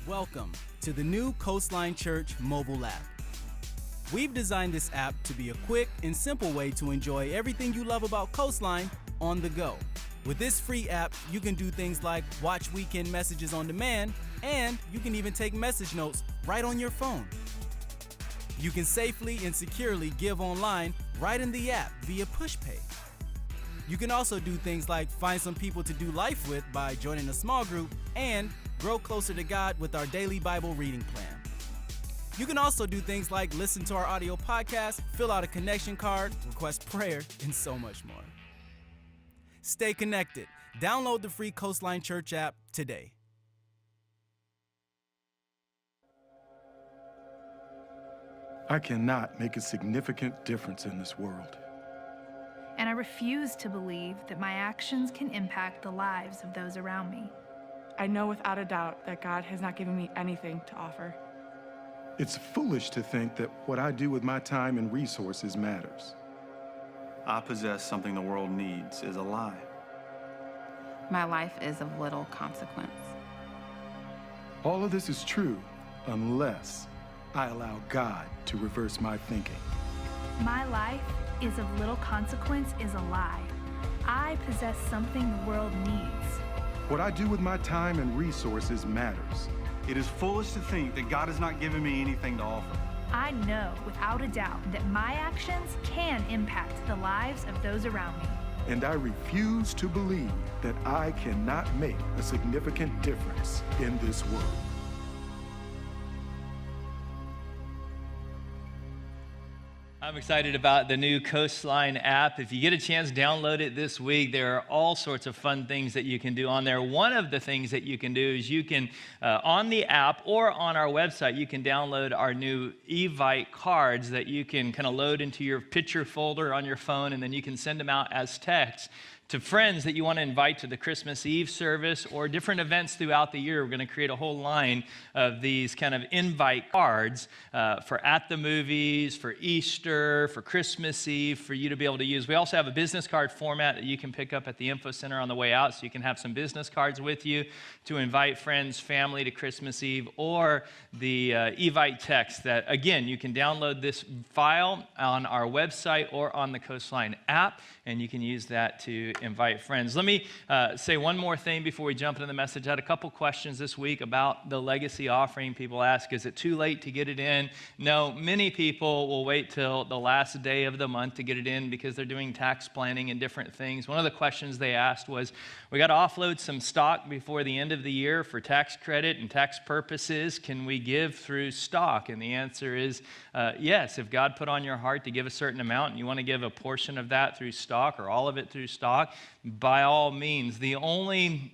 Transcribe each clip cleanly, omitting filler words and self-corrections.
Welcome to the new Coastline Church mobile app. We've designed this app to be a quick and simple way to enjoy everything you love about Coastline on the go. With this free app, you can do things like watch weekend messages on demand, and you can even take message notes right on your phone. You can safely and securely give online right in the app via PushPay. You can also do things like find some people to do life with by joining a small group and grow closer to God with our daily Bible reading plan. You can also do things like listen to our audio podcast, fill out a connection card, request prayer, and so much more. Stay connected. Download the free Coastline Church app today. I cannot make a significant difference in this world. And I refuse to believe that my actions can impact the lives of those around me. I know without a doubt that God has not given me anything to offer. It's foolish to think that what I do with my time and resources matters. I possess something the world needs is a lie. My life is of little consequence. All of this is true unless I allow God to reverse my thinking. My life is of little consequence is a lie. I possess something the world needs. What I do with my time and resources matters. It is foolish to think that God has not given me anything to offer. I know without a doubt that my actions can impact the lives of those around me. And I refuse to believe that I cannot make a significant difference in this world. I'm excited about the new Coastline app. If you get a chance, download it this week. There are all sorts of fun things that you can do on there. One of the things that you can do is you can, on the app or on our website, you can download our new Evite cards that you can kind of load into your picture folder on your phone, and then you can send them out as text to friends that you want to invite to the Christmas Eve service or different events throughout the year. We're going to create a whole line of these kind of invite cards for at the movies, for Easter, for Christmas Eve, for you to be able to use. We also have a business card format that you can pick up at the info center on the way out, so you can have some business cards with you to invite friends, family to Christmas Eve, or the Evite text that, again, you can download this file on our website or on the Coastline app, and you can use that to invite friends. Let me say one more thing before we jump into the message. I had a couple questions this week about the legacy offering. People ask, is it too late to get it in? No, many people will wait till the last day of the month to get it in because they're doing tax planning and different things. One of the questions they asked was, we got to offload some stock before the end of the year for tax credit and tax purposes. Can we give through stock? And the answer is yes. If God put on your heart to give a certain amount and you want to give a portion of that through stock or all of it through stock, by all means. The only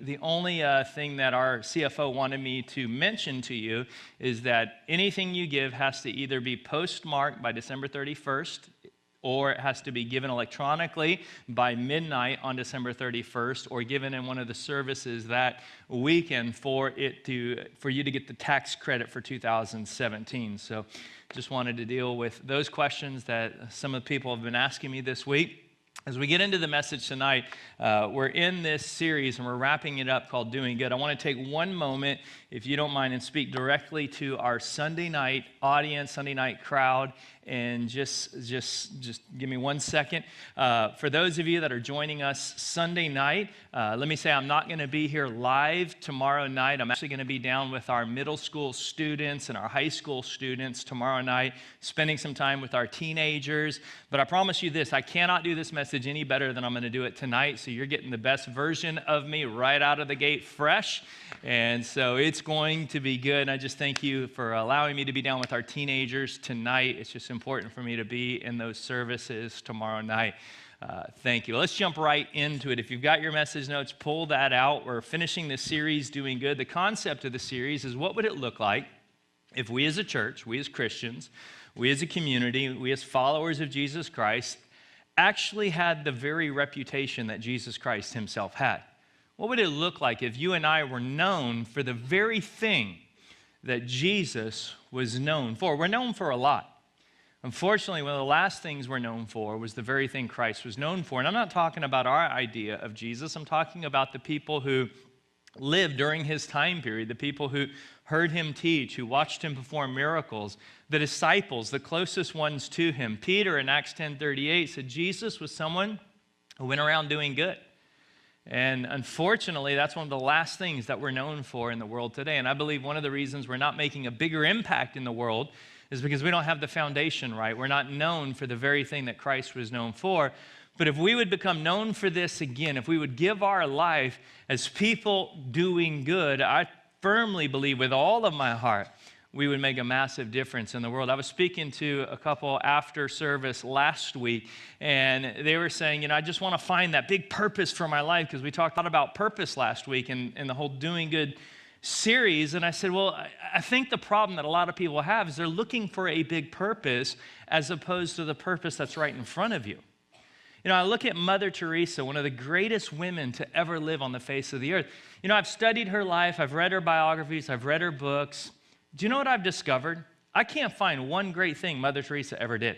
thing that our CFO wanted me to mention to you is that anything you give has to either be postmarked by December 31st, or it has to be given electronically by midnight on December 31st, or given in one of the services that weekend for you to get the tax credit for 2017. So just wanted to deal with those questions that some of the people have been asking me this week. As we get into the message tonight, we're in this series and we're wrapping it up called Doing Good. I want to take one moment, if you don't mind, and speak directly to our Sunday night audience, Sunday night crowd, and just give me 1 second. For those of you that are joining us Sunday night, let me say I'm not going to be here live tomorrow night. I'm actually going to be down with our middle school students and our high school students tomorrow night, spending some time with our teenagers. But I promise you this, I cannot do this message any better than I'm going to do it tonight. So you're getting the best version of me right out of the gate fresh. And so it's going to be good. And I just thank you for allowing me to be down with our teenagers tonight. It's just important for me to be in those services tomorrow night. Thank you. Let's jump right into it. If you've got your message notes, pull that out. We're finishing this series, Doing Good. The concept of the series is, what would it look like if we as a church, we as Christians, we as a community, we as followers of Jesus Christ actually had the very reputation that Jesus Christ himself had? What would it look like if you and I were known for the very thing that Jesus was known for? We're known for a lot. Unfortunately, one of the last things we're known for was the very thing Christ was known for. And I'm not talking about our idea of Jesus. I'm talking about the people who lived during his time period, the people who heard him teach, who watched him perform miracles, the disciples, the closest ones to him. Peter in Acts 10:38 said Jesus was someone who went around doing good. And unfortunately, that's one of the last things that we're known for in the world today. And I believe one of the reasons we're not making a bigger impact in the world is because we don't have the foundation right. We're not known for the very thing that Christ was known for. But if we would become known for this again, if we would give our life as people doing good, I firmly believe with all of my heart, we would make a massive difference in the world. I was speaking to a couple after service last week, and they were saying, I just want to find that big purpose for my life, because we talked a lot about purpose last week in the whole Doing Good series. And I said, well, I think the problem that a lot of people have is they're looking for a big purpose as opposed to the purpose that's right in front of you. I look at Mother Teresa, one of the greatest women to ever live on the face of the earth. I've studied her life, I've read her biographies, I've read her books. Do you know what I've discovered? I can't find one great thing Mother Teresa ever did.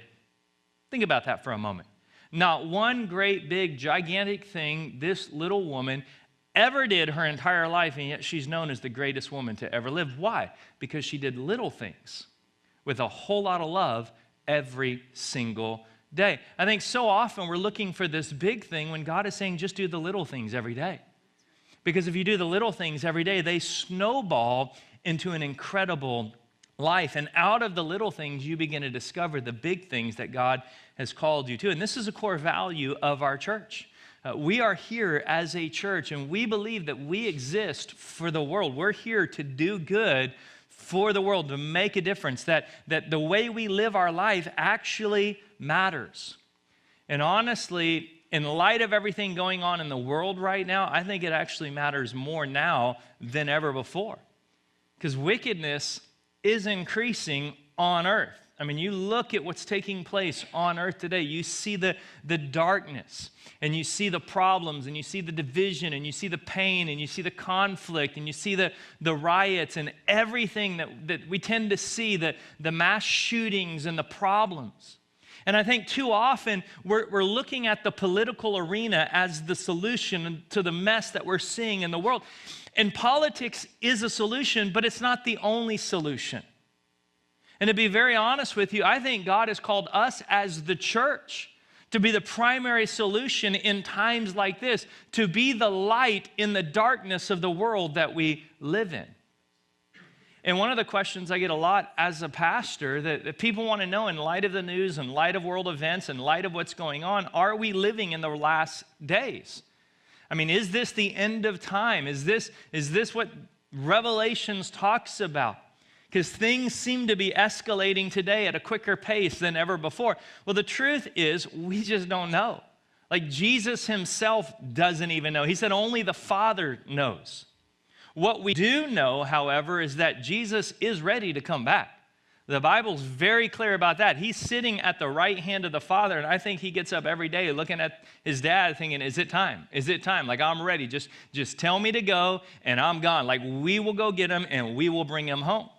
Think about that for a moment. Not one great, big, gigantic thing this little woman ever did her entire life, and yet she's known as the greatest woman to ever live. Why? Because she did little things with a whole lot of love every single day. I think so often we're looking for this big thing when God is saying just do the little things every day. Because if you do the little things every day, they snowball into an incredible life. And out of the little things, you begin to discover the big things that God has called you to. And this is a core value of our church. We are here as a church, and we believe that we exist for the world. We're here to do good for the world, to make a difference, that the way we live our life actually matters. And honestly, in light of everything going on in the world right now, I think it actually matters more now than ever before. Because wickedness is increasing on earth. I mean, you look at what's taking place on earth today. You see the darkness, and you see the problems, and you see the division, and you see the pain, and you see the conflict, and you see the riots, and everything that we tend to see, the mass shootings and the problems. And I think too often we're looking at the political arena as the solution to the mess that we're seeing in the world. And politics is a solution, but it's not the only solution. And to be very honest with you, I think God has called us as the church to be the primary solution in times like this, to be the light in the darkness of the world that we live in. And one of the questions I get a lot as a pastor that people want to know in light of the news, in light of world events, in light of what's going on, are we living in the last days? I mean, is this the end of time? Is this what Revelations talks about? Because things seem to be escalating today at a quicker pace than ever before. Well, the truth is, we just don't know. Like Jesus himself doesn't even know. He said only the Father knows. What we do know, however, is that Jesus is ready to come back. The Bible's very clear about that. He's sitting at the right hand of the Father, and I think he gets up every day looking at his dad thinking, is it time? Is it time? Like, I'm ready. Just tell me to go, and I'm gone. Like, we will go get him, and we will bring him home.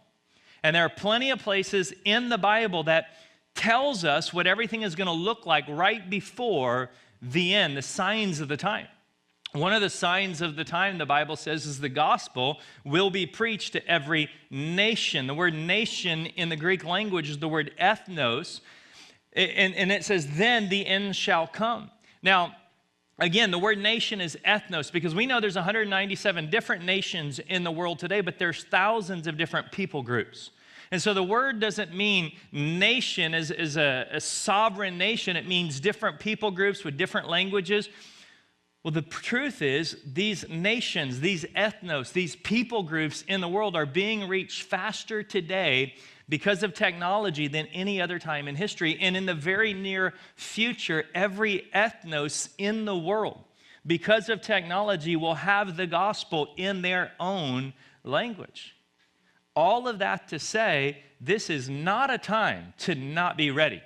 And there are plenty of places in the Bible that tells us what everything is going to look like right before the end, the signs of the time. One of the signs of the time, the Bible says, is the gospel will be preached to every nation. The word nation in the Greek language is the word ethnos. And it says, then the end shall come. Now, again, the word nation is ethnos because we know there's 197 different nations in the world today, but there's thousands of different people groups. And so the word doesn't mean nation as a sovereign nation. It means different people groups with different languages. Well, the truth is these nations, these ethnos, these people groups in the world are being reached faster today because of technology than any other time in history. And in the very near future, every ethnos in the world, because of technology, will have the gospel in their own language. All of that to say, this is not a time to not be ready.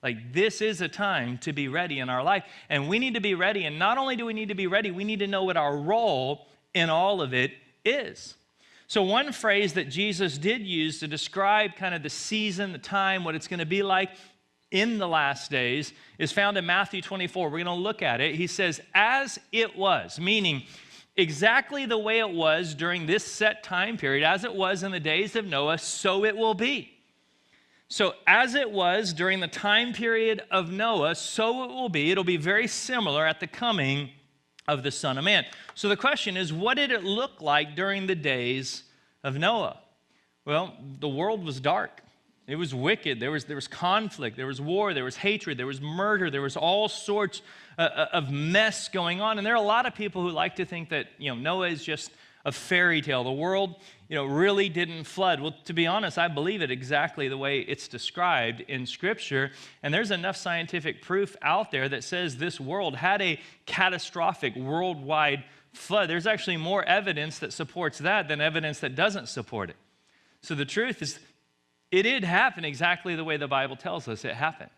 Like, this is a time to be ready in our life. And we need to be ready. And not only do we need to be ready, we need to know what our role in all of it is. So one phrase that Jesus did use to describe kind of the season, the time, what it's going to be like in the last days is found in Matthew 24. We're going to look at it. He says, as it was, meaning exactly the way it was during this set time period, as it was in the days of Noah, so it will be. So as it was during the time period of Noah, so it will be. It'll be very similar at the coming of the Son of Man. So the question is, what did it look like during the days of Noah? Well, the world was dark. It was wicked. There was conflict. There was war. There was hatred. There was murder. There was all sorts of mess going on. And there are a lot of people who like to think that, Noah is just a fairy tale. The world, really didn't flood. Well, to be honest, I believe it exactly the way it's described in Scripture. And there's enough scientific proof out there that says this world had a catastrophic worldwide flood. There's actually more evidence that supports that than evidence that doesn't support it. So the truth is, it did happen exactly the way the Bible tells us it happened.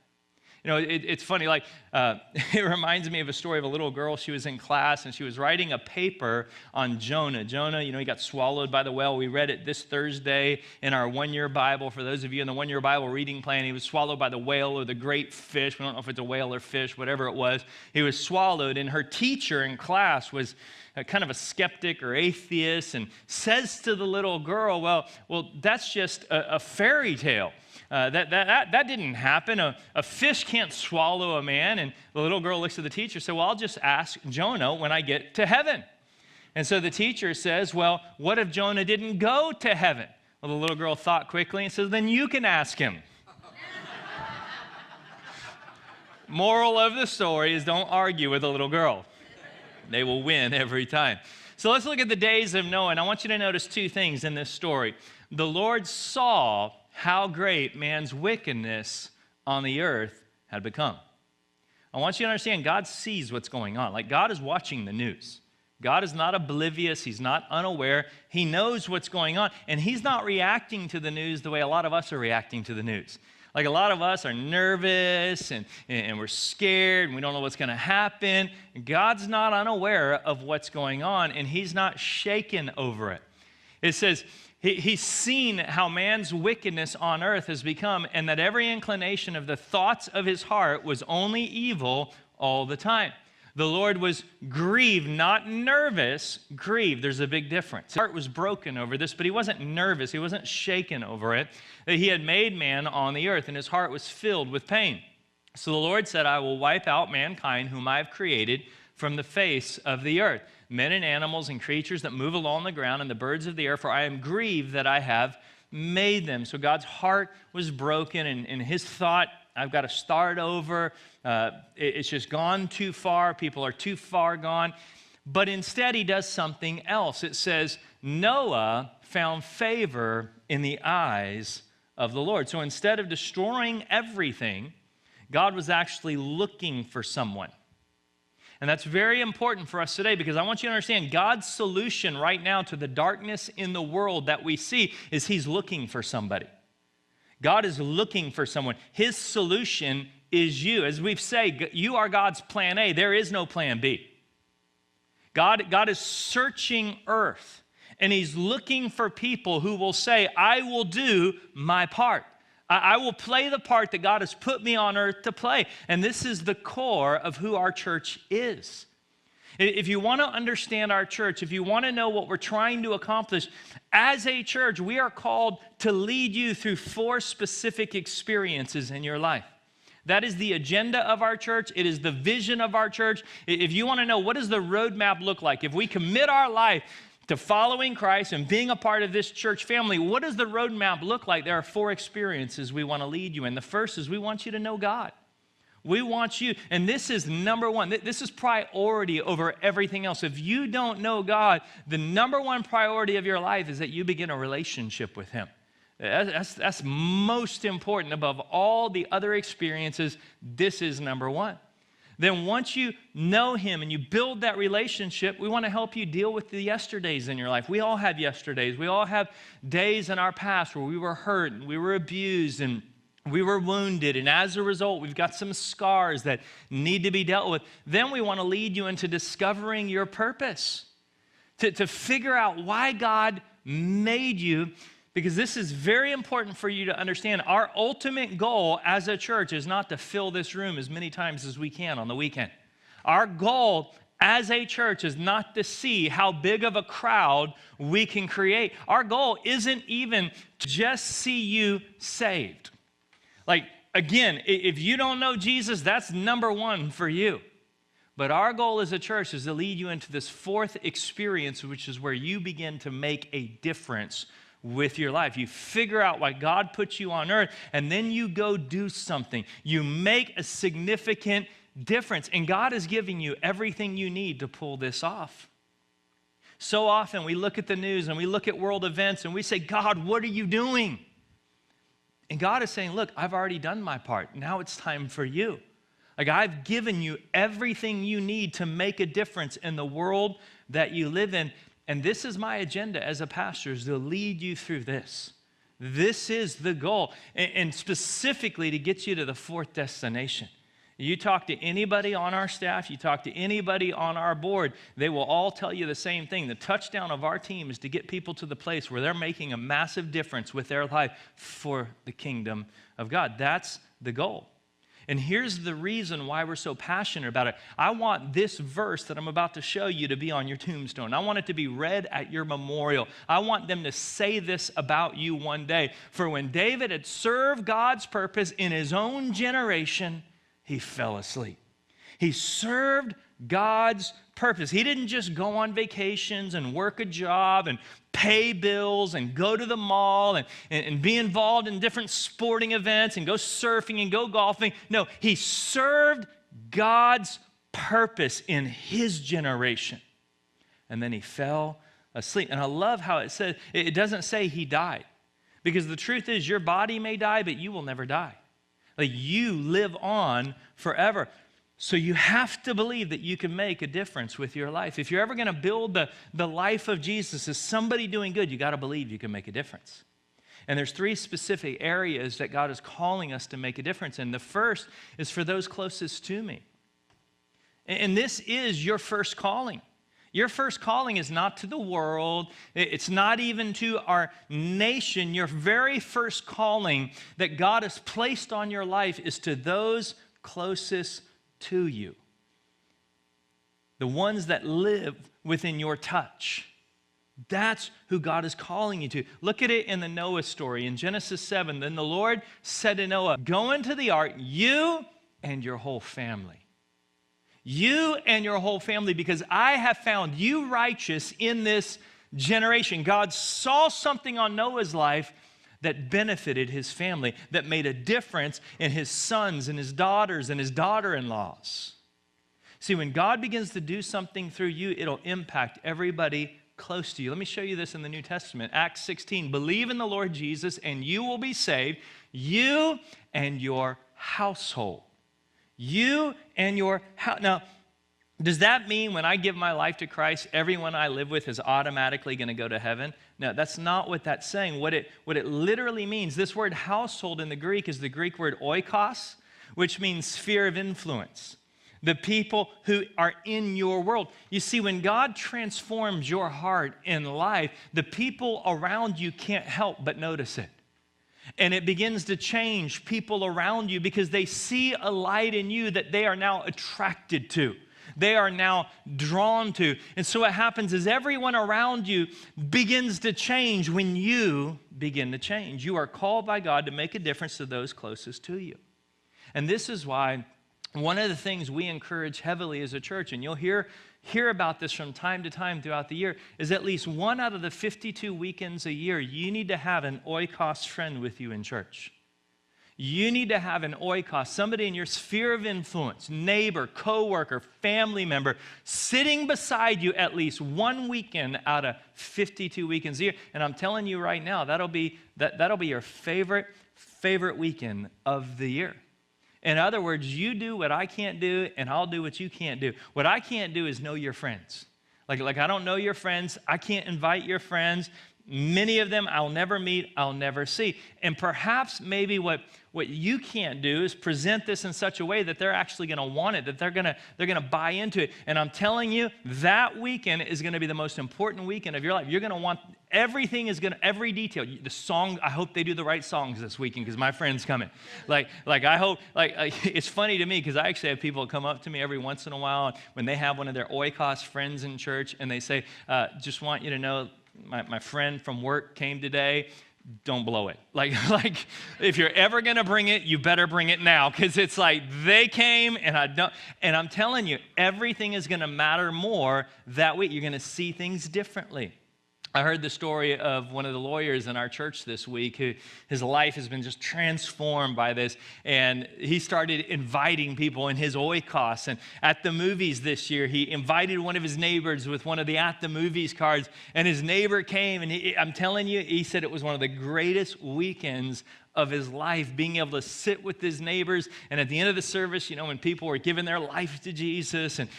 It's funny, it reminds me of a story of a little girl. She was in class, and she was writing a paper on Jonah. Jonah, he got swallowed by the whale. We read it this Thursday in our one-year Bible. For those of you in the one-year Bible reading plan, he was swallowed by the whale or the great fish. We don't know if it's a whale or fish, whatever it was. He was swallowed, and her teacher in class was kind of a skeptic or atheist and says to the little girl, well, that's just a fairy tale. That didn't happen. A fish can't swallow a man. And the little girl looks at the teacher and says, well, I'll just ask Jonah when I get to heaven. And so the teacher says, well, what if Jonah didn't go to heaven? Well, the little girl thought quickly and says, then you can ask him. Moral of the story is don't argue with a little girl. They will win every time. So let's look at the days of Noah. And I want you to notice two things in this story. The Lord saw how great man's wickedness on the earth had become. I want you to understand, God sees what's going on. God is watching the news. God is not oblivious. He's not unaware. He knows what's going on. And he's not reacting to the news the way a lot of us are reacting to the news. A lot of us are nervous and we're scared and we don't know what's going to happen. God's not unaware of what's going on, and he's not shaken over it. It says, He's seen how man's wickedness on earth has become, and that every inclination of the thoughts of his heart was only evil all the time. The Lord was grieved, not nervous, grieved. There's a big difference. His heart was broken over this, but he wasn't nervous. He wasn't shaken over it. That he had made man on the earth, and his heart was filled with pain. So the Lord said, I will wipe out mankind whom I have created from the face of the earth, men and animals and creatures that move along the ground and the birds of the air, for I am grieved that I have made them. So God's heart was broken, and his thought, I've got to start over. It's just gone too far. People are too far gone. But instead, he does something else. It says, Noah found favor in the eyes of the Lord. So instead of destroying everything, God was actually looking for someone. And that's very important for us today, because I want you to understand God's solution right now to the darkness in the world that we see is he's looking for somebody. God is looking for someone. His solution is you. As we've said, you are God's plan A. There is no plan B. God is searching earth, and he's looking for people who will say, I will do my part. I will play the part that God has put me on earth to play. And this is the core of who our church is. If you want to understand our church, if you want to know what we're trying to accomplish, as a church, we are called to lead you through 4 specific experiences in your life. That is the agenda of our church. It is the vision of our church. If you want to know what does the roadmap look like, if we commit our life to following Christ and being a part of this church family, what does the roadmap look like? There are 4 experiences we want to lead you in. The first is we want you to know God. We want you, and this is number one. This is priority over everything else. If you don't know God, the number one priority of your life is that you begin a relationship with him. That's most important above all the other experiences. This is number one. Then once you know him and you build that relationship, we want to help you deal with the yesterdays in your life. We all have yesterdays. We all have days in our past where we were hurt and we were abused and we were wounded. And as a result, we've got some scars that need to be dealt with. Then we want to lead you into discovering your purpose, to figure out why God made you. Because this is very important for you to understand. Our ultimate goal as a church is not to fill this room as many times as we can on the weekend. Our goal as a church is not to see how big of a crowd we can create. Our goal isn't even to just see you saved. Like, again, if you don't know Jesus, that's number one for you. But our goal as a church is to lead you into this fourth experience, which is where you begin to make a difference with your life. You figure out why God put you on earth, and then you go do something. You make a significant difference, and God is giving you everything you need to pull this off. So often we look at the news and we look at world events and we say, God, what are you doing? And God is saying, look, I've already done my part. Now it's time for you. Like, I've given you everything you need to make a difference in the world that you live in. And this is my agenda as a pastor, is to lead you through this. This is the goal. And specifically to get you to the fourth destination. You talk to anybody on our staff, you talk to anybody on our board, they will all tell you the same thing. The touchdown of our team is to get people to the place where they're making a massive difference with their life for the kingdom of God. That's the goal. And here's the reason why we're so passionate about it. I want this verse that I'm about to show you to be on your tombstone. I want it to be read at your memorial. I want them to say this about you one day. For when David had served God's purpose in his own generation, he fell asleep. He served God's purpose. He didn't just go on vacations and work a job and pay bills and go to the mall and be involved in different sporting events and go surfing and go golfing. No, he served God's purpose in his generation. And then he fell asleep. And I love how it says, it doesn't say he died. Because the truth is, your body may die, but you will never die. Like, you live on forever. So you have to believe that you can make a difference with your life. If you're ever going to build the life of Jesus as somebody doing good, you got to believe you can make a difference. And there's three specific areas that God is calling us to make a difference in. The first is for those closest to me. And this is your first calling. Your first calling is not to the world. It's not even to our nation. Your very first calling that God has placed on your life is to those closest to you. The ones that live within your touch. That's who God is calling you to. Look at it in the Noah story. In Genesis 7, then the Lord said to Noah, go into the ark, you and your whole family. You and your whole family, because I have found you righteous in this generation. God saw something on Noah's life that benefited his family, that made a difference in his sons and his daughters and his daughter-in-laws. See, when God begins to do something through you, it'll impact everybody close to you. Let me show you this in the New Testament. Acts 16, believe in the Lord Jesus and you will be saved, you and your household. You and your house. Now, does that mean when I give my life to Christ, everyone I live with is automatically going to go to heaven? No, that's not what that's saying. What it literally means, this word household in the Greek is the Greek word oikos, which means sphere of influence. The people who are in your world. You see, when God transforms your heart in life, the people around you can't help but notice it. And it begins to change people around you because they see a light in you that they are now attracted to. They are now drawn to. And so what happens is everyone around you begins to change when you begin to change. You are called by God to make a difference to those closest to you. And this is why one of the things we encourage heavily as a church, and you'll hear about this from time to time throughout the year, is at least one out of the 52 weekends a year, you need to have an oikos friend with you in church. You need to have an oikos, somebody in your sphere of influence, neighbor, coworker, family member, sitting beside you at least one weekend out of 52 weekends a year. And I'm telling you right now, that'll be your favorite weekend of the year. In other words, you do what I can't do, and I'll do what you can't do. What I can't do is know your friends. Like I don't know your friends. I can't invite your friends. Many of them I'll never meet, I'll never see. And perhaps maybe what you can't do is present this in such a way that they're actually going to want it, that they're going to buy into it. And I'm telling you, that weekend is going to be the most important weekend of your life. You're going to want every detail. The song, I hope they do the right songs this weekend because my friend's coming. I hope, it's funny to me because I actually have people come up to me every once in a while when they have one of their oikos friends in church and they say, just want you to know, my friend from work came today. Don't blow it. Like if you're ever going to bring it, you better bring it now because it's like they came and I don't. And I'm telling you, everything is going to matter more that week. You're going to see things differently. I heard the story of one of the lawyers in our church this week who his life has been just transformed by this. And he started inviting people in his oikos. And at the movies this year, he invited one of his neighbors with one of the at the movies cards. And his neighbor came, and I'm telling you, he said it was one of the greatest weekends of his life, being able to sit with his neighbors. And at the end of the service, when people were giving their life to Jesus, and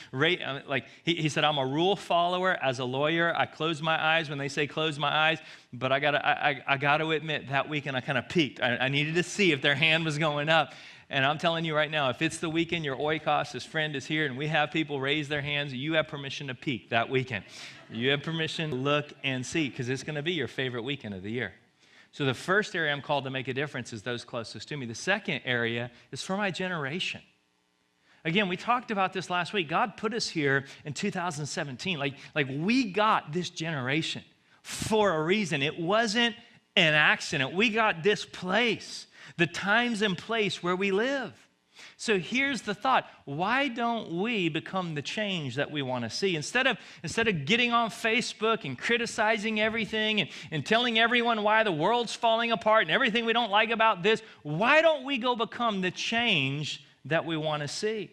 he said, I'm a rule follower as a lawyer. I close my eyes when they say close my eyes, but I gotta admit, that weekend I kind of peeked. I needed to see if their hand was going up. And I'm telling you right now, if it's the weekend your oikos, his friend is here, and we have people raise their hands, you have permission to peek that weekend. You have permission to look and see, because it's going to be your favorite weekend of the year. So the first area I'm called to make a difference is those closest to me. The second area is for my generation. Again, we talked about this last week. God put us here in 2017. Like we got this generation for a reason. It wasn't an accident. We got this place, the times and place where we live. So here's the thought. Why don't we become the change that we want to see? Instead of getting on Facebook and criticizing everything and telling everyone why the world's falling apart and everything we don't like about this, why don't we go become the change that we want to see?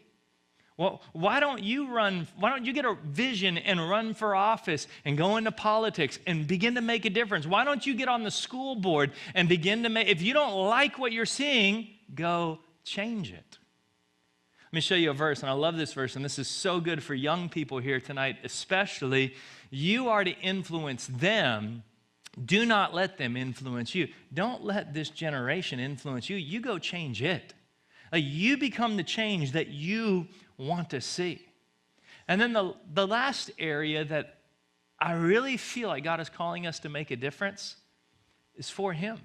Well, why don't you get a vision and run for office and go into politics and begin to make a difference? Why don't you get on the school board and begin to make, if you don't like what you're seeing, go change it. Let me show you a verse, and I love this verse, and this is so good for young people here tonight especially. You are to influence them. Do not let them influence you. Don't let this generation influence you. You go change it. You become the change that you want to see. And then the last area that I really feel like God is calling us to make a difference is for Him,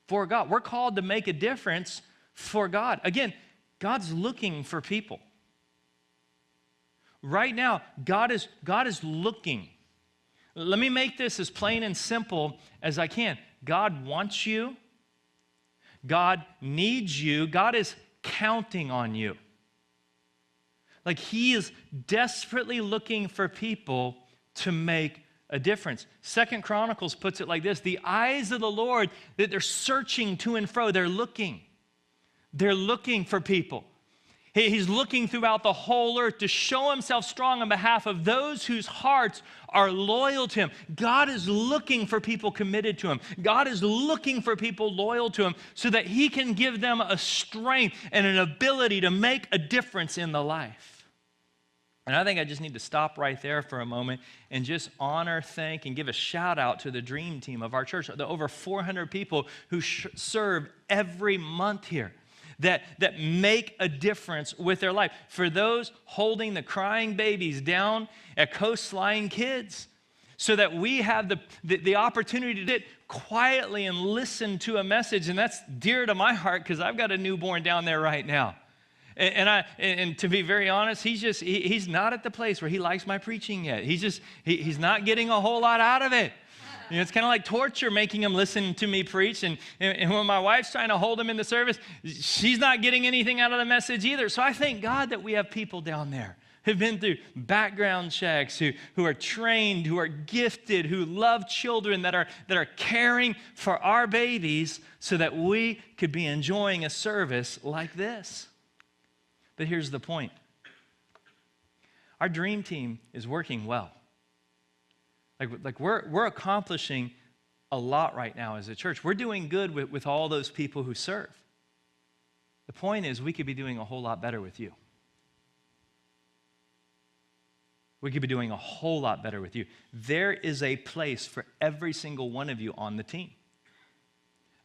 for God. We're called to make a difference for God. Again, God's looking for people. Right now, God is looking. Let me make this as plain and simple as I can. God wants you. God needs you. God is counting on you. Like He is desperately looking for people to make a difference. 2 Chronicles puts it like this: the eyes of the Lord, that they're searching to and fro, they're looking. They're looking for people. He's looking throughout the whole earth to show Himself strong on behalf of those whose hearts are loyal to Him. God is looking for people committed to Him. God is looking for people loyal to Him so that He can give them a strength and an ability to make a difference in the life. And I think I just need to stop right there for a moment and just honor, thank, and give a shout out to the dream team of our church, the over 400 people who serve every month here. That make a difference with their life. For those holding the crying babies down at Coastline Kids, so that we have the opportunity to sit quietly and listen to a message. And that's dear to my heart because I've got a newborn down there right now. And to be very honest, he's not at the place where he likes my preaching yet. He's not getting a whole lot out of it. It's kind of like torture making him listen to me preach. And when my wife's trying to hold him in the service, she's not getting anything out of the message either. So I thank God that we have people down there who've been through background checks, who are trained, who are gifted, who love children, that are caring for our babies so that we could be enjoying a service like this. But here's the point. Our dream team is working well. Like we're accomplishing a lot right now as a church. We're doing good with all those people who serve. The point is we could be doing a whole lot better with you. We could be doing a whole lot better with you. There is a place for every single one of you on the team.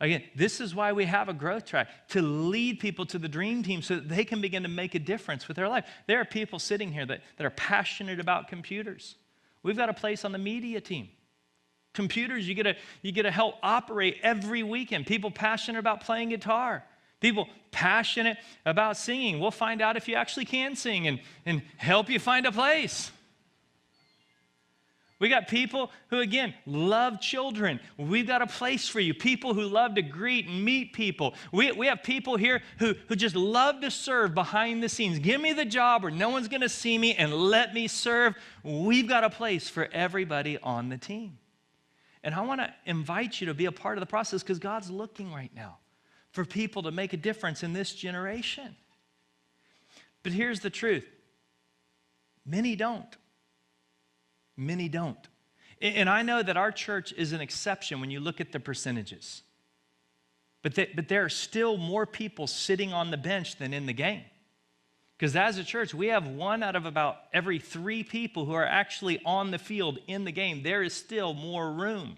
Again, this is why we have a growth track, to lead people to the dream team so that they can begin to make a difference with their life. There are people sitting here that are passionate about computers. We've got a place on the media team. Computers, you get to help operate every weekend. People passionate about playing guitar. People passionate about singing. We'll find out if you actually can sing and help you find a place. We got people who, again, love children. We've got a place for you. People who love to greet and meet people. We have people here who just love to serve behind the scenes. Give me the job where no one's going to see me and let me serve. We've got a place for everybody on the team. And I want to invite you to be a part of the process because God's looking right now for people to make a difference in this generation. But here's the truth. Many don't. Many don't. And I know that our church is an exception when you look at the percentages. But there are still more people sitting on the bench than in the game. Because as a church, we have 1 out of about every 3 people who are actually on the field in the game. There is still more room.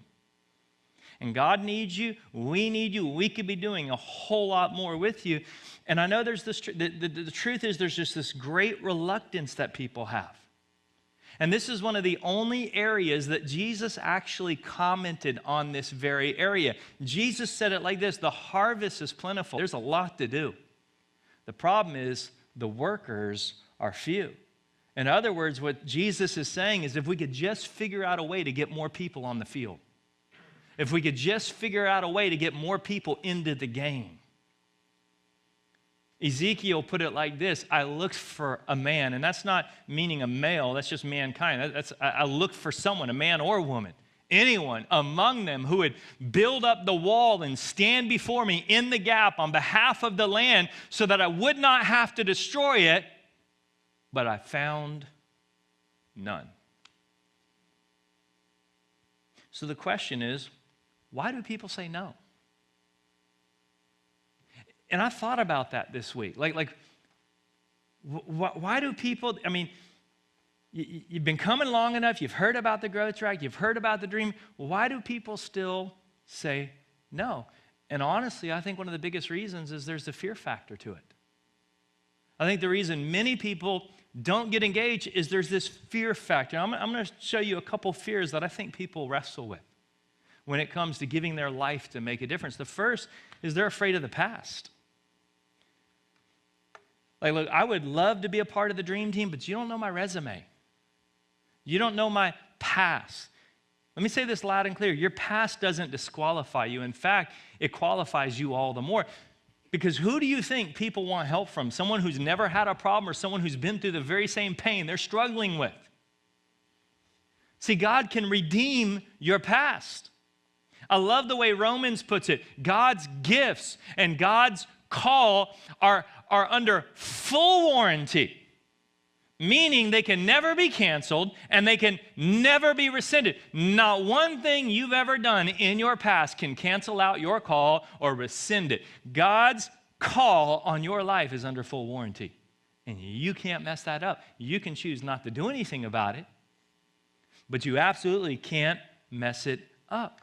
And God needs you. We need you. We could be doing a whole lot more with you. And I know there's this, the truth is there's just this great reluctance that people have. And this is one of the only areas that Jesus actually commented on this very area. Jesus said it like this: the harvest is plentiful. There's a lot to do. The problem is the workers are few. In other words, what Jesus is saying is if we could just figure out a way to get more people on the field, if we could just figure out a way to get more people into the game. Ezekiel put it like this: I looked for a man, and that's not meaning a male, that's just mankind. I looked for someone, a man or a woman, anyone among them who would build up the wall and stand before me in the gap on behalf of the land so that I would not have to destroy it, but I found none. So the question is, why do people say no? And I thought about that this week. Why do people, I mean, you've been coming long enough, you've heard about the growth track, you've heard about the dream. Why do people still say no? And honestly, I think one of the biggest reasons is there's a fear factor to it. I think the reason many people don't get engaged is there's this fear factor. I'm going to show you a couple fears that I think people wrestle with when it comes to giving their life to make a difference. The first is they're afraid of the past. Like, look, I would love to be a part of the dream team, but you don't know my resume. You don't know my past. Let me say this loud and clear. Your past doesn't disqualify you. In fact, it qualifies you all the more. Because who do you think people want help from? Someone who's never had a problem or someone who's been through the very same pain they're struggling with? See, God can redeem your past. I love the way Romans puts it. God's gifts and God's call are under full warranty, meaning they can never be canceled and they can never be rescinded. Not one thing you've ever done in your past can cancel out your call or rescind it. God's call on your life is under full warranty, and you can't mess that up. You can choose not to do anything about it, but you absolutely can't mess it up.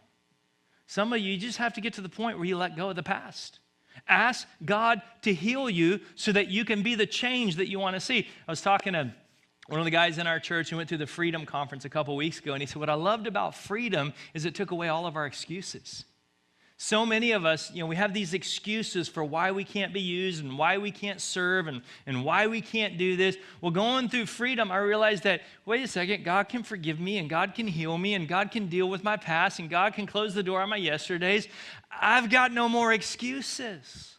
Some of you just have to get to the point where you let go of the past. Ask God to heal you so that you can be the change that you want to see. I was talking to one of the guys in our church who went through the Freedom Conference a couple weeks ago, and he said, what I loved about freedom is it took away all of our excuses. So many of us, we have these excuses for why we can't be used and why we can't serve and why we can't do this. Well, going through freedom, I realized that, wait a second, God can forgive me and God can heal me and God can deal with my past and God can close the door on my yesterdays. I've got no more excuses.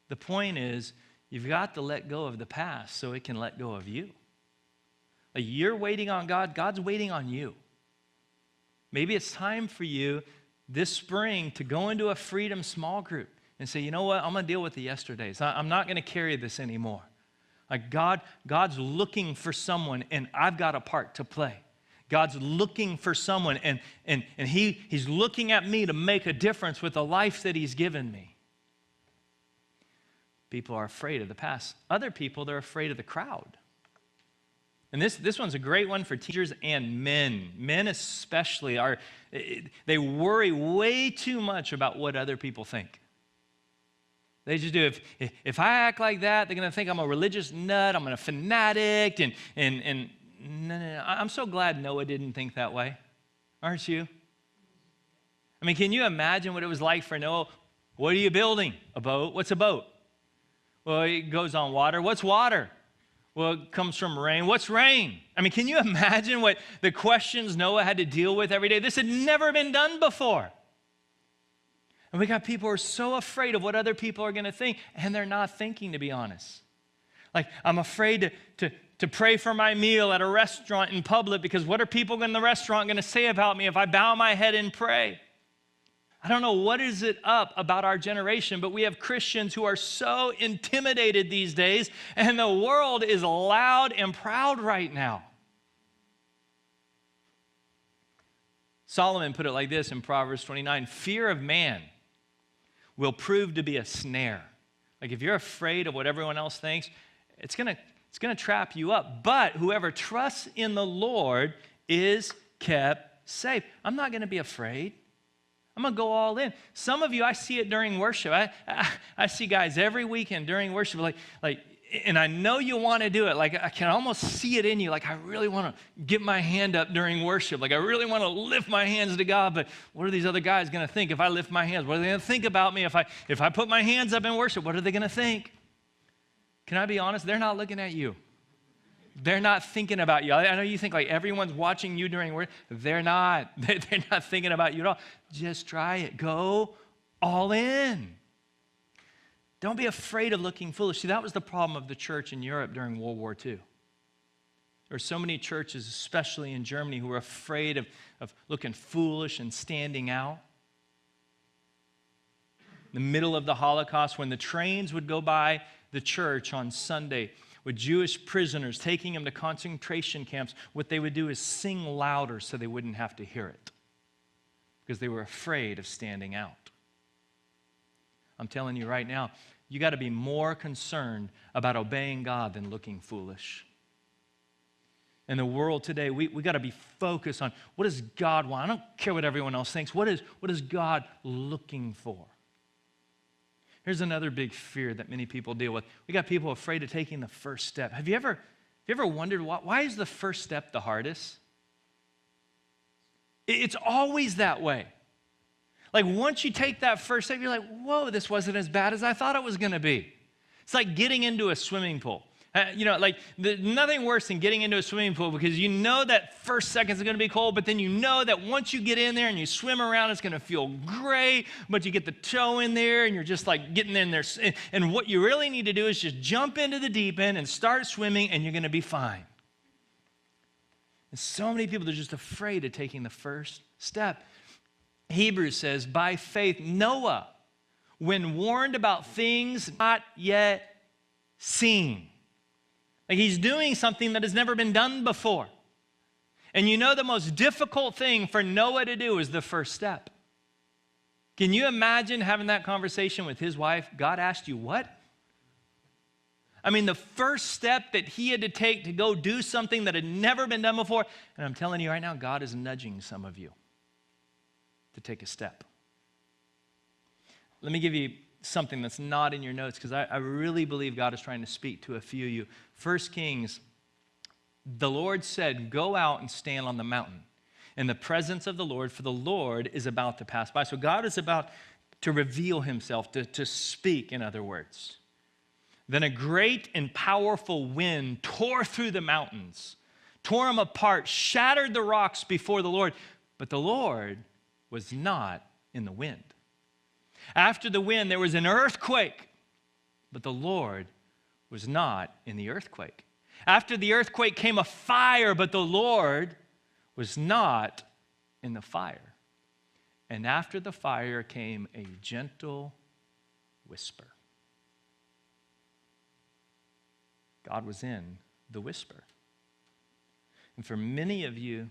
The point is, you've got to let go of the past so it can let go of you. Like, you're waiting on God, God's waiting on you. Maybe it's time for you this spring to go into a freedom small group and say, you know what, I'm going to deal with the yesterdays. I'm not going to carry this anymore. Like, God's looking for someone, and I've got a part to play. God's looking for someone, and he's looking at me to make a difference with the life that he's given me. People are afraid of the past. Other people, they're afraid of the crowd. And this one's a great one for teachers and men. Men especially they worry way too much about what other people think. They just do. If I act like that, they're going to think I'm a religious nut, I'm a fanatic, and no. I'm so glad Noah didn't think that way. Aren't you? I mean, can you imagine what it was like for Noah? What are you building? A boat? What's a boat? Well, it goes on water. What's water? Well, it comes from rain. What's rain? I mean, can you imagine what the questions Noah had to deal with every day? This had never been done before. And we got people who are so afraid of what other people are going to think, and they're not thinking, to be honest. Like, I'm afraid to pray for my meal at a restaurant in public because what are people in the restaurant going to say about me if I bow my head and pray? I don't know what is it up about our generation, but we have Christians who are so intimidated these days, and the world is loud and proud right now. Solomon put it like this in Proverbs 29, fear of man will prove to be a snare. Like if you're afraid of what everyone else thinks, it's going to trap you up. But whoever trusts in the Lord is kept safe. I'm not going to be afraid. I'm going to go all in. Some of you, I see it during worship. I see guys every weekend during worship, like, and I know you want to do it. Like, I can almost see it in you. Like, I really want to get my hand up during worship. Like, I really want to lift my hands to God, but what are these other guys going to think if I lift my hands? What are they going to think about me if I put my hands up in worship? What are they going to think? Can I be honest? They're not looking at you. They're not thinking about you. I know you think like everyone's watching you during worship. They're not. They're not thinking about you at all. Just try it. Go all in. Don't be afraid of looking foolish. See, that was the problem of the church in Europe during World War II. There were so many churches, especially in Germany, who were afraid of looking foolish and standing out. In the middle of the Holocaust, when the trains would go by the church on Sunday, with Jewish prisoners, taking them to concentration camps, what they would do is sing louder so they wouldn't have to hear it because they were afraid of standing out. I'm telling you right now, you got to be more concerned about obeying God than looking foolish. In the world today, we got to be focused on what does God want? I don't care what everyone else thinks. What is God looking for? Here's another big fear that many people deal with. We got people afraid of taking the first step. Have you ever wondered why is the first step the hardest? It's always that way. Like once you take that first step, you're like, whoa, this wasn't as bad as I thought it was going to be. It's like getting into a swimming pool. Nothing worse than getting into a swimming pool because you know that first seconds are going to be cold, but then you know that once you get in there and you swim around, it's going to feel great, but you get the toe in there and you're just like getting in there. And what you really need to do is just jump into the deep end and start swimming and you're going to be fine. And so many people are just afraid of taking the first step. Hebrews says, by faith, Noah, when warned about things not yet seen. Like he's doing something that has never been done before. And you know the most difficult thing for Noah to do is the first step. Can you imagine having that conversation with his wife? God asked you what? I mean, the first step that he had to take to go do something that had never been done before. And I'm telling you right now, God is nudging some of you to take a step. Let me give you something that's not in your notes because I really believe God is trying to speak to a few of you. 1 Kings, the Lord said, go out and stand on the mountain in the presence of the Lord, for the Lord is about to pass by. So God is about to reveal himself, to speak, in other words. Then a great and powerful wind tore through the mountains, tore them apart, shattered the rocks before the Lord. But the Lord was not in the wind. After the wind, there was an earthquake, but the Lord was not in the earthquake. After the earthquake came a fire, but the Lord was not in the fire. And after the fire came a gentle whisper. God was in the whisper. And for many of you,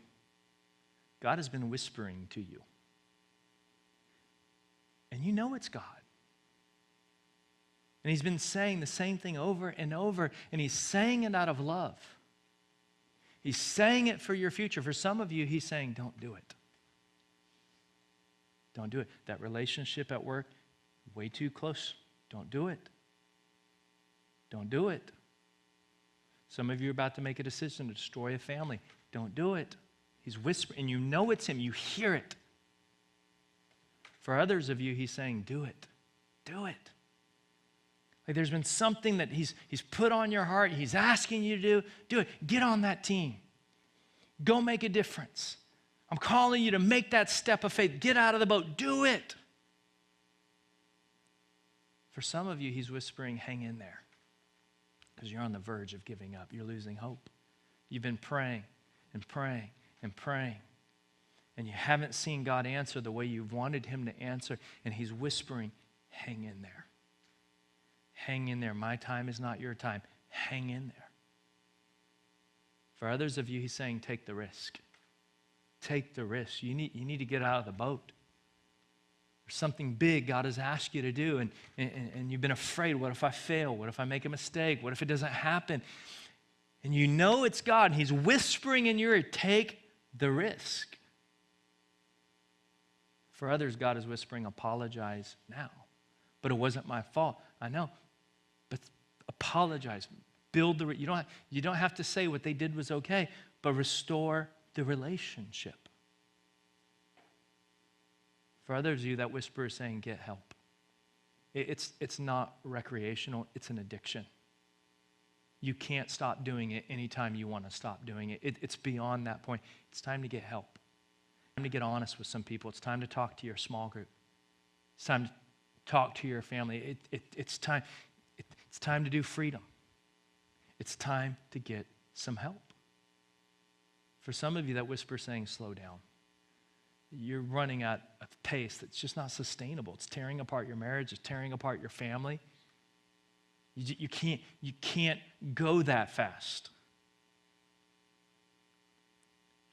God has been whispering to you. And you know it's God. And he's been saying the same thing over and over, and he's saying it out of love. He's saying it for your future. For some of you, he's saying, don't do it. Don't do it. That relationship at work, way too close. Don't do it. Don't do it. Some of you are about to make a decision to destroy a family. Don't do it. He's whispering, and you know it's him. You hear it. For others of you, he's saying, do it. Do it. Like there's been something that he's put on your heart. He's asking you to do. Do it. Get on that team. Go make a difference. I'm calling you to make that step of faith. Get out of the boat. Do it. For some of you, he's whispering, hang in there. Because you're on the verge of giving up. You're losing hope. You've been praying and praying and praying. And you haven't seen God answer the way you've wanted him to answer. And he's whispering, hang in there. Hang in there. My time is not your time. Hang in there. For others of you, he's saying, take the risk. Take the risk. You need to get out of the boat. There's something big God has asked you to do, and you've been afraid. What if I fail? What if I make a mistake? What if it doesn't happen? And you know it's God, and he's whispering in your ear, take the risk. For others, God is whispering, apologize now. But it wasn't my fault. I know. But apologize. Build the, you don't have to say what they did was okay, but restore the relationship. For others of you, that whisper is saying, get help. It's not recreational, it's an addiction. You can't stop doing it anytime you want to stop doing it. It's beyond that point. It's time to get help. It's time to get honest with some people. It's time to talk to your small group. It's time to talk to your family. It's time to do freedom. It's time to get some help. For some of you, that whisper is saying, slow down. You're running at a pace that's just not sustainable. It's tearing apart your marriage. It's tearing apart your family. You can't go that fast.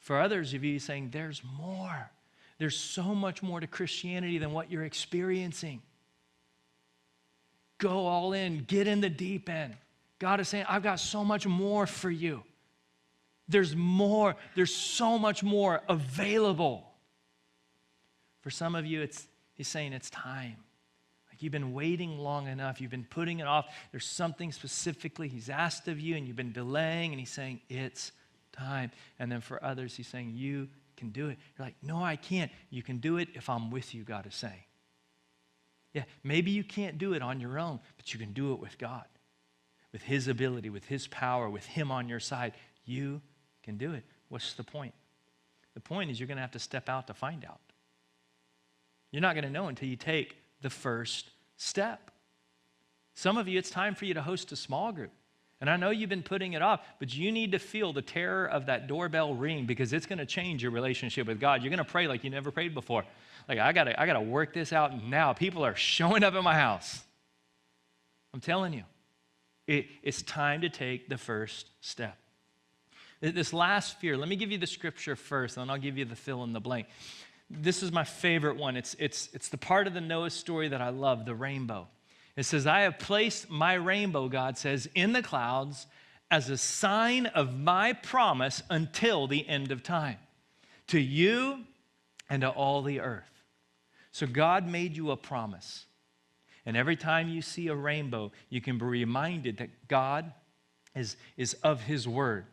For others of you, saying, there's more. There's so much more to Christianity than what you're experiencing. Go all in. Get in the deep end. God is saying, I've got so much more for you. There's more. There's so much more available. For some of you, he's saying it's time. Like you've been waiting long enough. You've been putting it off. There's something specifically he's asked of you, and you've been delaying, and he's saying it's time. And then for others, he's saying you can do it. You're like, no, I can't. You can do it if I'm with you, God is saying. Yeah, maybe you can't do it on your own, but you can do it with God. With his ability, with his power, with him on your side, you can do it. What's the point? The point is you're going to have to step out to find out. You're not going to know until you take the first step. Some of you, it's time for you to host a small group. And I know you've been putting it off, but you need to feel the terror of that doorbell ring because it's going to change your relationship with God. You're going to pray like you never prayed before. Like, I gotta work this out now. People are showing up at my house. I'm telling you, it's time to take the first step. This last fear, let me give you the scripture first, and then I'll give you the fill in the blank. This is my favorite one. It's the part of the Noah story that I love, the rainbow. It says, I have placed my rainbow, God says, in the clouds as a sign of my promise until the end of time, to you and to all the earth. So God made you a promise. And every time you see a rainbow, you can be reminded that God is of his word.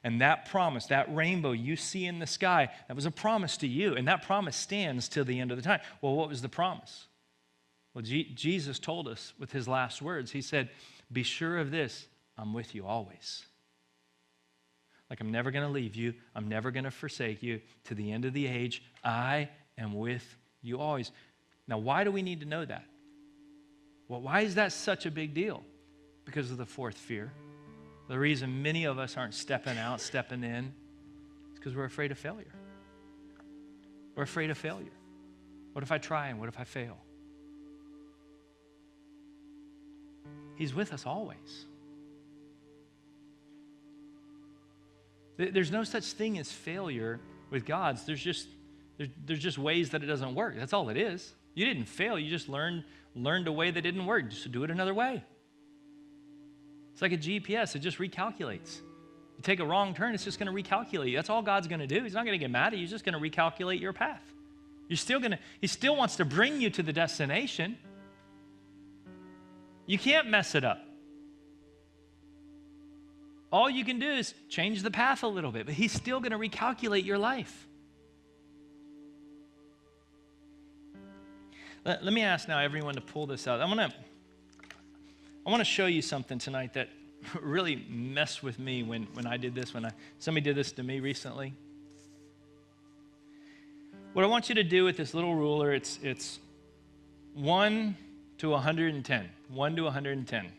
And that promise, that rainbow you see in the sky, that was a promise to you. And that promise stands till the end of the time. Well, what was the promise? Well, Jesus told us with his last words, he said, be sure of this, I'm with you always. Like I'm never going to leave you. I'm never going to forsake you. To the end of the age, I am with you always. Now, why do we need to know that? Well, why is that such a big deal? Because of the fourth fear. The reason many of us aren't stepping out, stepping in, is because we're afraid of failure. We're afraid of failure. What if I try and what if I fail? He's with us always. There's no such thing as failure with God. There's just ways that it doesn't work. That's all it is. You didn't fail. You just learned a way that didn't work. Just do it another way. It's like a GPS. It just recalculates. You take a wrong turn, it's just going to recalculate you. That's all God's going to do. He's not going to get mad at you. He's just going to recalculate your path. He still wants to bring you to the destination. You can't mess it up. All you can do is change the path a little bit, but he's still going to recalculate your life. Let me ask now everyone to pull this out. I want to show you something tonight that really messed with me when I did this, somebody did this to me recently. What I want you to do with this little ruler, it's 1 to 110. 1 to 110.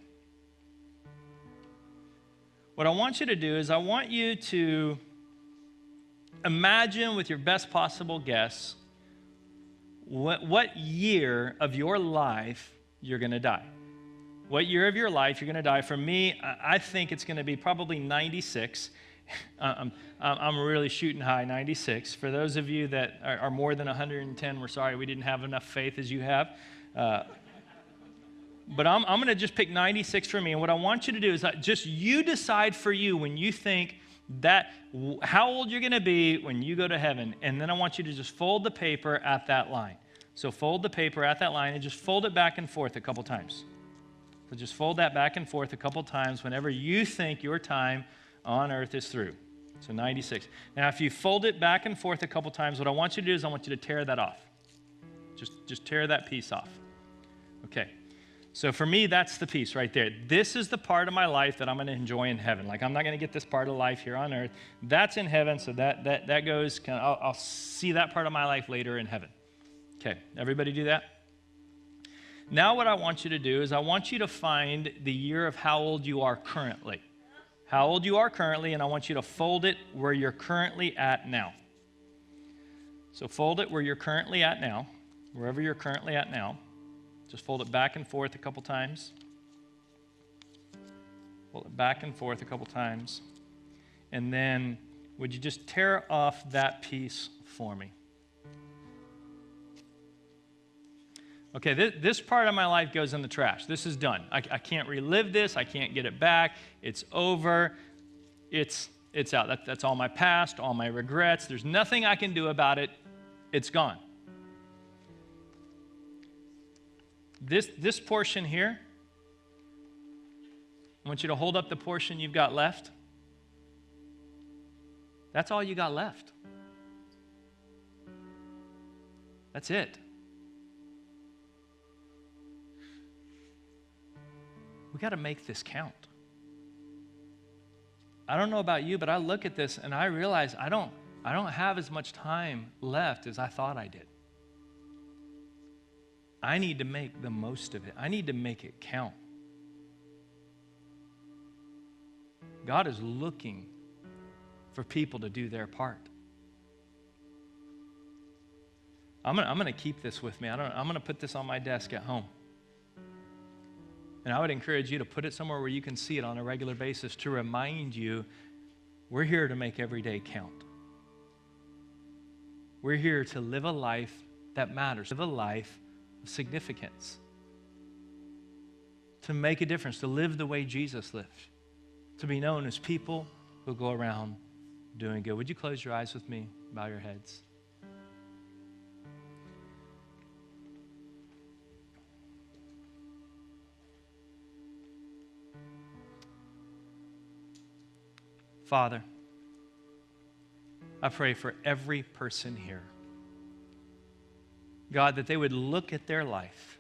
What I want you to do is I want you to imagine with your best possible guess what year of your life you're going to die. What year of your life you're going to die. For me, I think it's going to be probably 96. I'm really shooting high, 96. For those of you that are more than 110, we're sorry we didn't have enough faith as you have. But I'm going to just pick 96 for me. And what I want you to do is just you decide for you when you think that how old you're going to be when you go to heaven. And then I want you to just fold the paper at that line. So fold the paper at that line and just fold it back and forth a couple times. So just fold that back and forth a couple times whenever you think your time on earth is through. So 96. Now, if you fold it back and forth a couple times, what I want you to do is I want you to tear that off. Just tear that piece off. Okay. So for me, that's the piece right there. This is the part of my life that I'm going to enjoy in heaven. Like, I'm not going to get this part of life here on earth. That's in heaven, so that goes, I'll see that part of my life later in heaven. Okay, everybody do that? Now what I want you to do is I want you to find the year of how old you are currently. How old you are currently, and I want you to fold it where you're currently at now. So fold it where you're currently at now, wherever you're currently at now. Just fold it back and forth a couple times. Fold it back and forth a couple times. And then, would you just tear off that piece for me? Okay, this part of my life goes in the trash. This is done. I can't relive this. I can't get it back. It's over. It's out. That's all my past, all my regrets. There's nothing I can do about it. It's gone. This portion here, I want you to hold up the portion you've got left. That's all you got left. That's it. We got to make this count. I don't know about you, but I look at this and I realize I don't have as much time left as I thought I did. I need to make the most of it. I need to make it count. God is looking for people to do their part. I'm gonna keep this with me. I'm gonna put this on my desk at home. And I would encourage you to put it somewhere where you can see it on a regular basis to remind you we're here to make every day count. We're here to live a life that matters, live a life of significance, to make a difference, to live the way Jesus lived, to be known as people who go around doing good. Would you close your eyes with me? Bow your heads. Father, I pray for every person here, God, that they would look at their life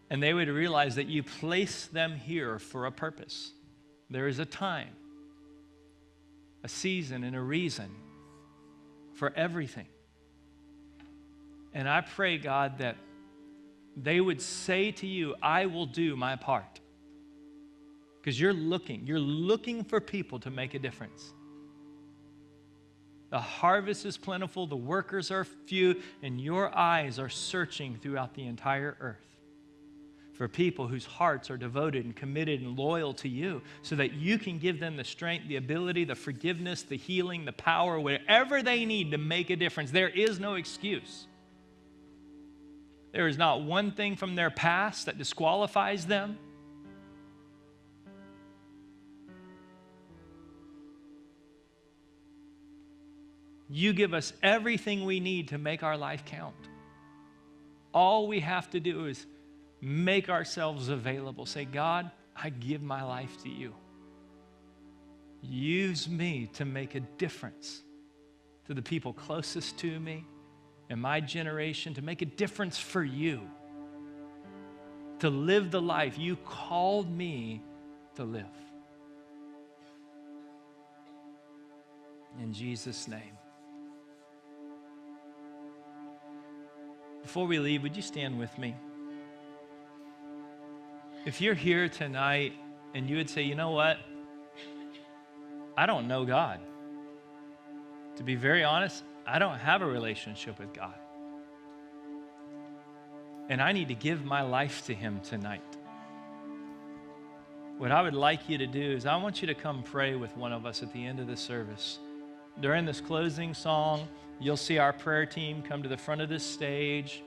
and they would realize that you placed them here for a purpose. There is a time, a season, and a reason for everything. And I pray, God, that they would say to you, I will do my part. Because you're looking for people to make a difference. The harvest is plentiful, the workers are few, and your eyes are searching throughout the entire earth for people whose hearts are devoted and committed and loyal to you so that you can give them the strength, the ability, the forgiveness, the healing, the power, whatever they need to make a difference. There is no excuse. There is not one thing from their past that disqualifies them. You give us everything we need to make our life count. All we have to do is make ourselves available. Say, God, I give my life to you. Use me to make a difference to the people closest to me in my generation, to make a difference for you, to live the life you called me to live. In Jesus' name. Before we leave, would you stand with me? If you're here tonight and you would say, you know what? I don't know God. To be very honest, I don't have a relationship with God. And I need to give my life to Him tonight. What I would like you to do is I want you to come pray with one of us at the end of the service. During this closing song, you'll see our prayer team come to the front of this stage.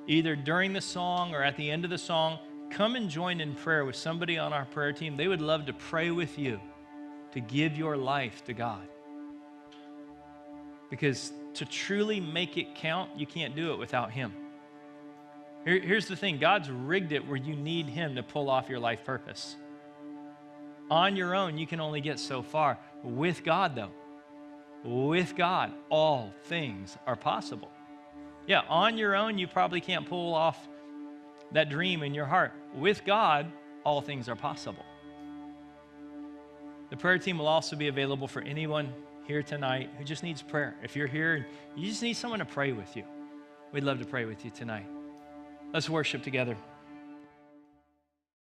Either during the song or at the end of the song, come and join in prayer with somebody on our prayer team. They would love to pray with you to give your life to God. Because to truly make it count, you can't do it without Him. Here's the thing. God's rigged it where you need Him to pull off your life purpose. On your own, you can only get so far. With God, though, with God, all things are possible. Yeah, on your own, you probably can't pull off that dream in your heart. With God, all things are possible. The prayer team will also be available for anyone here tonight who just needs prayer. If you're here and you just need someone to pray with you, we'd love to pray with you tonight. Let's worship together.